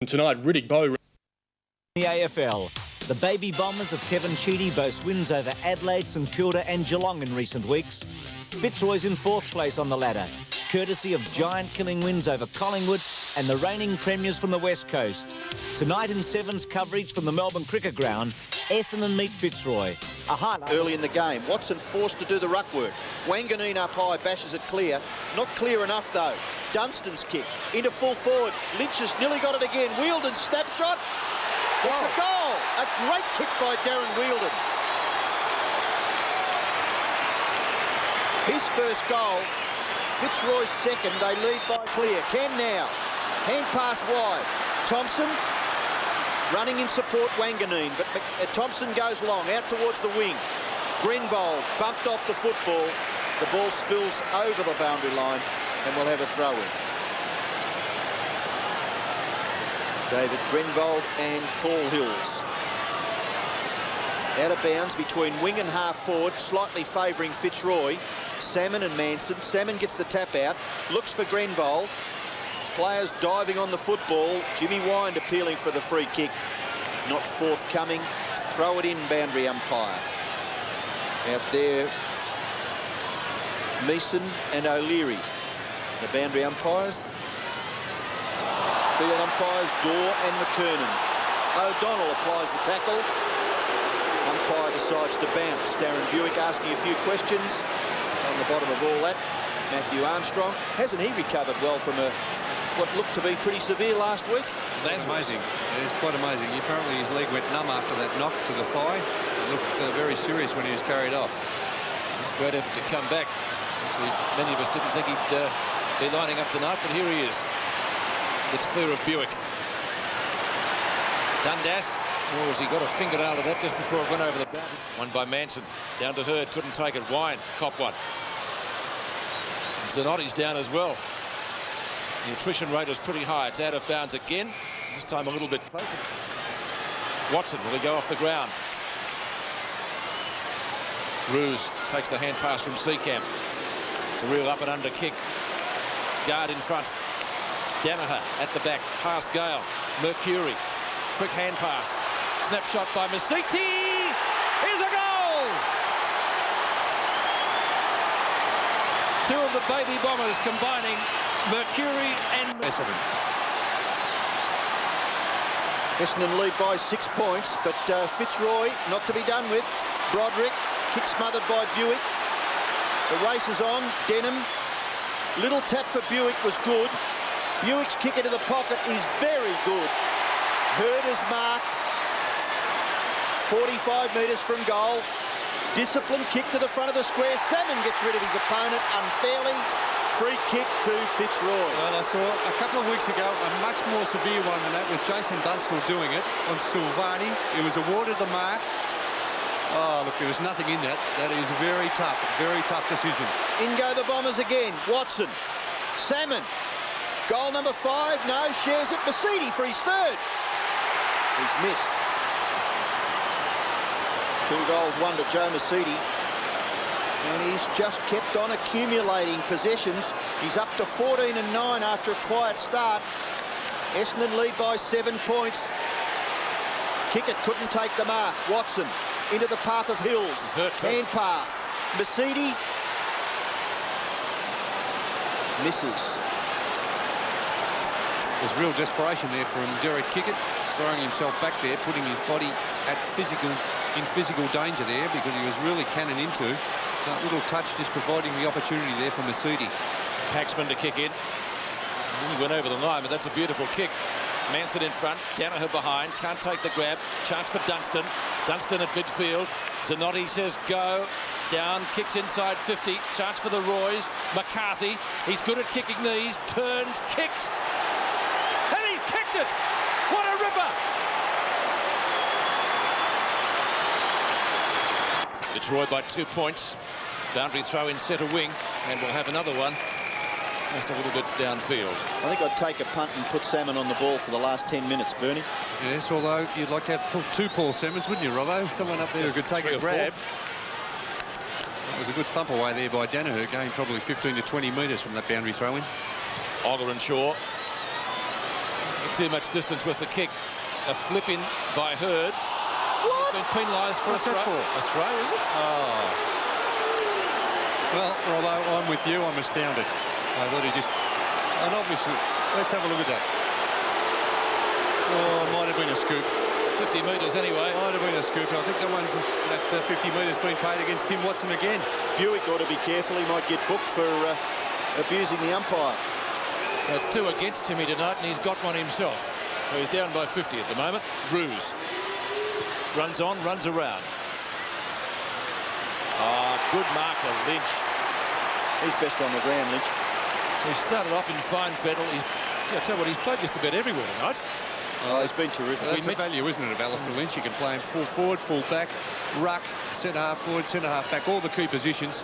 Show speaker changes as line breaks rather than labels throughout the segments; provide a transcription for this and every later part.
Tonight, Riddick Bowe.
The AFL. The Baby Bombers of Kevin Sheedy boast wins over Adelaide, St Kilda and Geelong in recent weeks. Fitzroy's in fourth place on the ladder, courtesy of giant-killing wins over Collingwood and the reigning premiers from the West Coast. Tonight in Seven's coverage from the Melbourne Cricket Ground, Essendon meet Fitzroy. A highlight
early in the game. Watson forced to do the ruck work. Wanganeen up high, bashes it clear. Not clear enough, though. Dunstan's kick into full forward. Lynch has nearly got it again. Wheeldon snapshot. It's a goal. A great kick by Darren Wheeldon. His first goal. Fitzroy's second. They lead by clear. Ken now. Hand pass wide. Thompson running in support Wanganeen, but Thompson goes long out towards the wing. Grenvold bumped off the football. The ball spills over the boundary line and we'll have a throw in. David Grenvold and Paul Hills. Out of bounds between wing and half forward, slightly favouring Fitzroy. Salmon and Manson. Salmon gets the tap out, looks for Grenvold. Players diving on the football. Jimmy Wynd appealing for the free kick. Not forthcoming. Throw it in, boundary umpire. Out there, Meeson and O'Leary. The boundary umpires. Field umpires, Dorr and McKernan. O'Donnell applies the tackle. Umpire decides to bounce. Darren Buick asking a few questions. On the bottom of all that, Matthew Armstrong. Hasn't he recovered well from what looked to be pretty severe last week?
That's amazing. It's quite amazing. Apparently his leg went numb after that knock to the thigh. It looked very serious when he was carried off.
It's a great effort to come back. Actually, many of us didn't think he'd be lining up tonight, but here he is. Gets clear of Buick. Dundas. Oh, has he got a finger out of that just before it went over the boundary? One by Manson. Down to Hurd. Couldn't take it. Wine. Cop one. Zanotti's down as well. The attrition rate is pretty high. It's out of bounds again. This time a little bit closer. Watson, will he go off the ground? Ruse takes the hand pass from Seacamp. It's a real up and under kick. Guard in front. Danaher at the back. Past Gale. Mercury. Quick hand pass. Snapshot by Masiti. Here's a goal! Two of the Baby Bombers combining Mercury and
Essendon.
Essendon lead by 6 points, but Fitzroy not to be done with. Broderick, kick smothered by Buick. The race is on. Denham. Little tap for Buick was good. Buick's kick into the pocket is very good. Hurd is marked. 45 metres from goal. Disciplined kick to the front of the square. Salmon gets rid of his opponent unfairly. Free kick to Fitzroy.
Well, I saw a couple of weeks ago a much more severe one than that with Jason Dunstall doing it on Silvani. He was awarded the mark. Oh, look, there was nothing in that. That is very tough decision.
In go the Bombers again. Watson. Salmon. Goal number 5. No, shares it. Masiti for his third. He's missed. 2 goals, 1 to Joe Masiti. And he's just kept on accumulating possessions. He's up to 14 and 9 after a quiet start. Essendon lead by 7 points. Kickett couldn't take the mark. Watson into the path of Hills. Hand pass. Masiti misses.
There's real desperation there from Derek Kickett, throwing himself back there, putting his body in physical danger there because he was really cannon into. That little touch just providing the opportunity there for Masiti.
Paxman to kick in. He went over the line, but that's a beautiful kick. Manson in front, Danaher behind, can't take the grab. Chance for Dunstan. Dunstan at midfield. Zanotti says go. Down, kicks inside 50. Chance for the Roys. McCarthy, he's good at kicking these. Turns, kicks. And he's kicked it! What a ripper! Fitzroy by 2 points. Boundary throw in centre wing, and we'll have another one. Just a little bit downfield.
I think I'd take a punt and put Salmon on the ball for the last 10 minutes, Bernie.
Yes, although you'd like to have 2 Paul Salmons, wouldn't you, Robbo? Someone up there who could take a grab. That was a good thump away there by Danaher, going probably 15 to 20 metres from that boundary throw-in.
Ogger and Shaw. too much distance with the kick. A flip in by Hurd. He's been penalised for
What's that for?
a throw, is it?
Oh. Well, Robbo, I'm with you. I'm astounded. I thought he just... And obviously, let's have a look at that. Oh, might have been a scoop.
50 metres anyway.
Might have been a scoop. I think the one's at 50 metres been paid against Tim Watson again.
Buick ought to be careful. He might get booked for abusing the umpire.
So it's 2 against Timmy tonight, and he's got one himself. So he's down by 50 at the moment. Ruse runs on, runs around. Oh, good mark to Lynch.
He's best on the ground, Lynch.
He started off in fine fettle. I tell you what, he's played just about everywhere tonight.
Oh, he's been terrific.
That's a value, isn't it, of Alistair Lynch? You can play him full forward, full back, ruck, centre-half forward, centre-half back, all the key positions.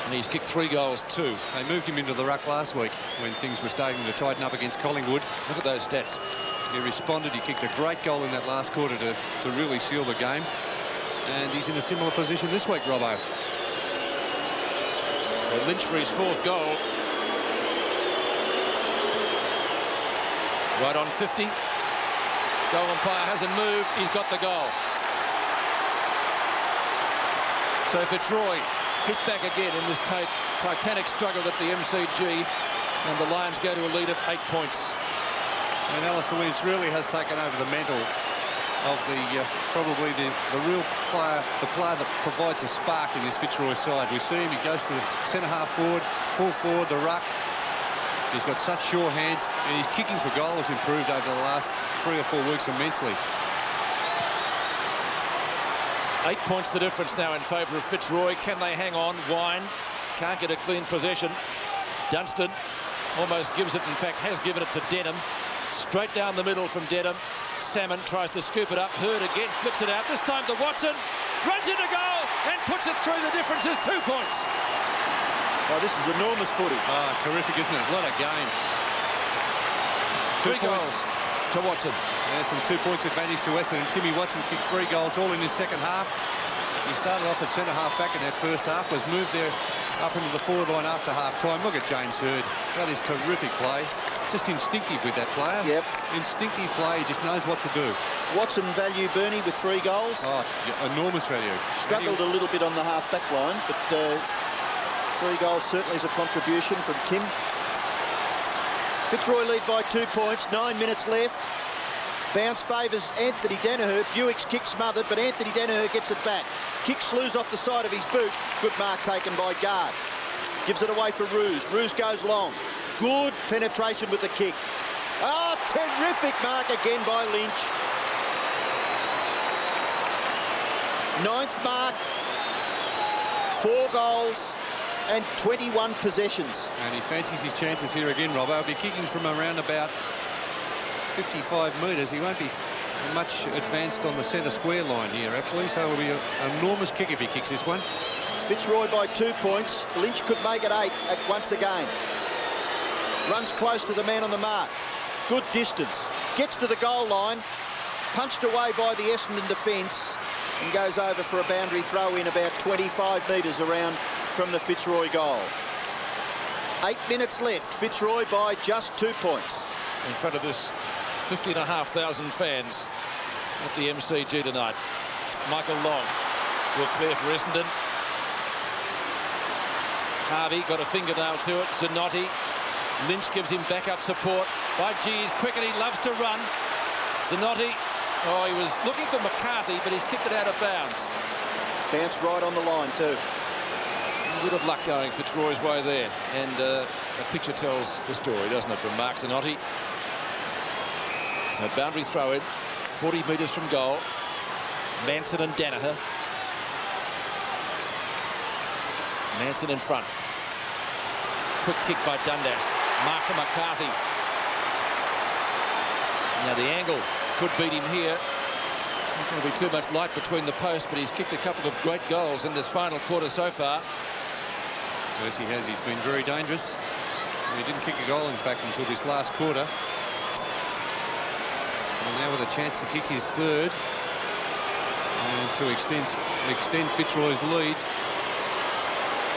And he's kicked 3 goals too.
They moved him into the ruck last week when things were starting to tighten up against Collingwood.
Look at those stats.
He responded. He kicked a great goal in that last quarter to really seal the game. And he's in a similar position this week, Robbo.
So Lynch for his 4th goal. Right on 50. Goal umpire hasn't moved. He's got the goal. So Fitzroy hit back again in this titanic struggle at the MCG, and the Lions go to a lead of 8 points.
And Alistair Lynch really has taken over the mantle of probably the real player, the player that provides a spark in this Fitzroy side. We see him, he goes to the centre-half forward, full forward, the ruck. He's got such sure hands, and his kicking for goal has improved over the last 3 or 4 weeks immensely.
8 points the difference now in favour of Fitzroy. Can they hang on? Wine can't get a clean possession. Dunstan almost gives it, in fact has given it to Denham. Straight down the middle from Denham. Salmon tries to scoop it up. Hurd again flips it out. This time to Watson. Runs into goal and puts it through. The difference is 2 points.
Oh, this is enormous footy.
Ah, terrific, isn't it? What a game.
3 goals to Watson.
Yes, and 2 points advantage to Essendon. Timmy Watson's kicked 3 goals, all in his second half. He started off at centre-half back in that first half, was moved there up into the forward line after half-time. Look at James Hurd. That is terrific play. Just instinctive with that player.
Yep.
Instinctive play. He just knows what to do.
Watson value, Bernie, with 3 goals.
Oh, enormous value.
Struggled a little bit on the half-back line, but 3 goals certainly is a contribution from Tim. Fitzroy lead by 2 points, 9 minutes left. Bounce favours Anthony Danaher. Buick's kick smothered, but Anthony Danaher gets it back. Kick slews off the side of his boot. Good mark taken by Guard. Gives it away for Ruse. Ruse goes long. Good penetration with the kick. Oh, terrific mark again by Lynch. 9th mark, 4 goals and 21 possessions.
And he fancies his chances here again, Robbo. He'll be kicking from around about 55 metres. He won't be much advanced on the centre square line here, actually, so it'll be an enormous kick if he kicks this one.
Fitzroy by 2 points. Lynch could make it 8 once again. Runs close to the man on the mark. Good distance. Gets to the goal line. Punched away by the Essendon defence and goes over for a boundary throw in about 25 metres around from the Fitzroy goal. 8 minutes left. Fitzroy by just 2 points.
In front of this 50,500 fans at the MCG tonight. Michael Long will clear for Essendon. Harvey got a fingernail to it. Zanotti. Lynch gives him backup support. By G, he's quick and he loves to run. Zanotti. Oh, he was looking for McCarthy, but he's kicked it out of bounds.
Bounce right on the line too.
A bit of luck going Fitzroy's way there. And a picture tells the story, doesn't it, from Mark Zanotti. So boundary throw in, 40 metres from goal. Manson and Danaher. Manson in front. Quick kick by Dundas. Mark to McCarthy. Now the angle could beat him here. Not going to be too much light between the posts, but he's kicked a couple of great goals in this final quarter so far.
Yes, he has. He's been very dangerous. He didn't kick a goal, in fact, until this last quarter. And now with a chance to kick his 3rd and to extend Fitzroy's lead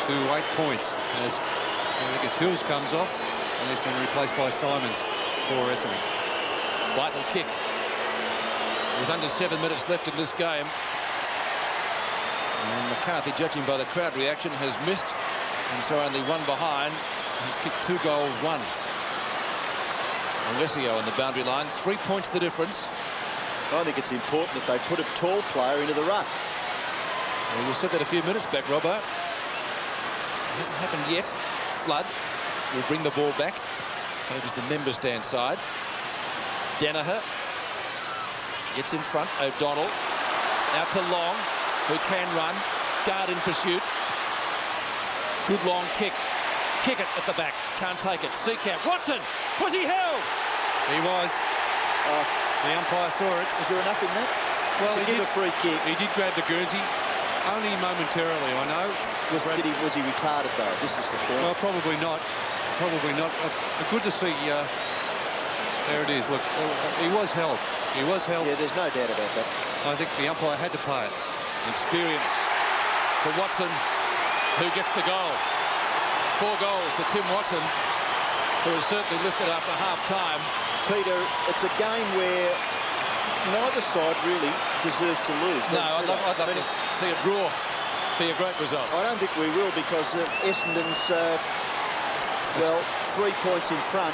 to 8 points. As I think it's Hills comes off and he's been replaced by Simons for Essendon.
Vital kick. With under 7 minutes left in this game. And McCarthy, judging by the crowd reaction, has missed. And so only one behind. He's kicked 2 goals, 1. Alessio on the boundary line. 3 points the difference.
I think it's important that they put a tall player into the ruck.
Well, you said that a few minutes back, Robbo. It hasn't happened yet. Flood will bring the ball back. Favours the member stand side. Danaher gets in front. O'Donnell out to Long, who can run. Guard in pursuit. Good long kick. Kick it at the back. Can't take it. Seacamp. Watson! Was he held?
He was. The umpire saw it.
Was there enough in that?
Well,
to give a free kick.
He did grab the Guernsey, only momentarily, I know.
Was he retarded, though? This is the point.
Well, probably not. Probably not. Good to see. There it is. Look, he was held. He was held.
Yeah, there's no doubt about that.
I think the umpire had to pay it.
Experience for Watson, who gets the goal. 4 goals to Tim Watson, who has certainly lifted after half-time.
Peter, it's a game where neither side really deserves to lose.
No, I'd love to see a draw be a great result.
I don't think we will, because Essendon's, well, 3 points in front.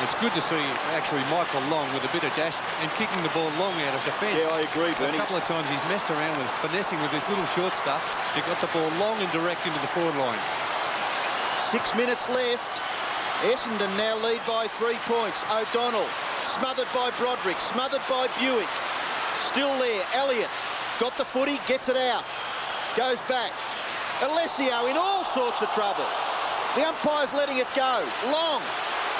It's good to see, actually, Michael Long with a bit of dash and kicking the ball long out of defence.
Yeah, I agree, Bernie.
A couple of times he's messed around with finessing with this little short stuff. He got the ball long and direct into the forward line.
6 minutes left. Essendon now lead by 3 points. O'Donnell smothered by Broderick, smothered by Buick. Still there, Elliott got the footy, gets it out, goes back. Alessio in all sorts of trouble. The umpire's letting it go. Long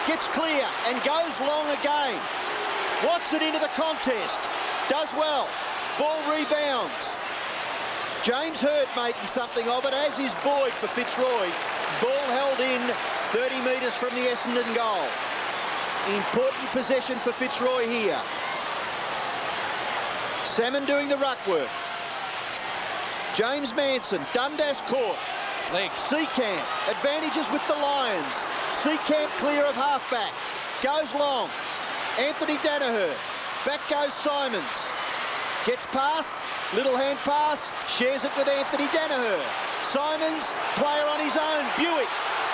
gets clear and goes long again. Watson into the contest, does well. Ball rebounds. James Hurd making something of it, as is Boyd for Fitzroy. Ball held in 30 metres from the Essendon goal. Important possession for Fitzroy here. Salmon doing the ruck work. James Manson, Dundas court.
Legs.
Seacamp, advantages with the Lions. Seacamp clear of halfback. Goes long. Anthony Danaher. Back goes Simons. Gets past. Little hand pass. Shares it with Anthony Danaher. Simons, player on his own. Buick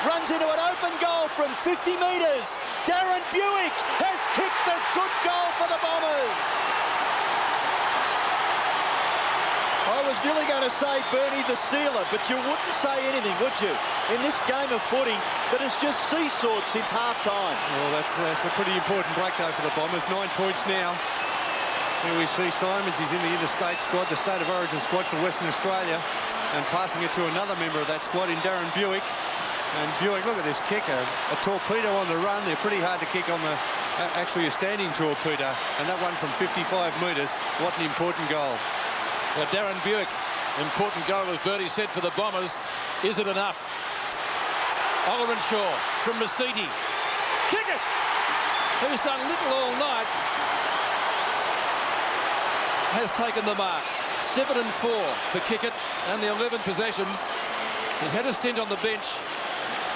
runs into an open goal from 50 metres. Darren Buick has kicked a good goal for the Bombers. I was nearly going to say Bernie the Sealer, but you wouldn't say anything, would you? In this game of footy that has just seesawed since half-time.
Well, that's a pretty important break, though, for the Bombers. 9 points now. Here we see Simons. He's in the interstate squad, the State of Origin squad for Western Australia, and passing it to another member of that squad in Darren Buick. And Buick, look at this kick, a torpedo on the run. They're pretty hard to kick on the, actually a standing torpedo. And that one from 55 metres. What an important goal.
Well, Darren Buick, important goal, as Bertie said, for the Bombers. Is it enough? Ollerenshaw from Masiti. Kick it! Who's done little all night, has taken the mark. 7 and 4 for Kickett, only 11 possessions. He's had a stint on the bench,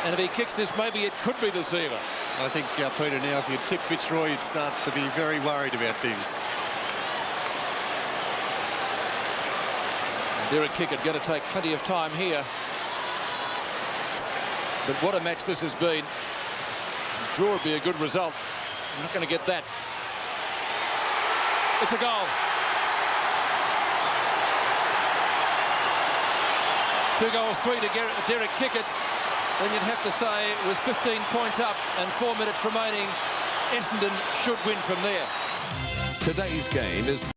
and if he kicks this, maybe it could be the sealer.
I think, Peter, now if you tip Fitzroy, you'd start to be very worried about things.
Derek Kickett going to take plenty of time here. But what a match this has been. A draw would be a good result. I'm not going to get that. It's a goal. 2 goals, 3 to Derek Kickett. Then you'd have to say, with 15 points up and 4 minutes remaining, Essendon should win from there.
Today's game is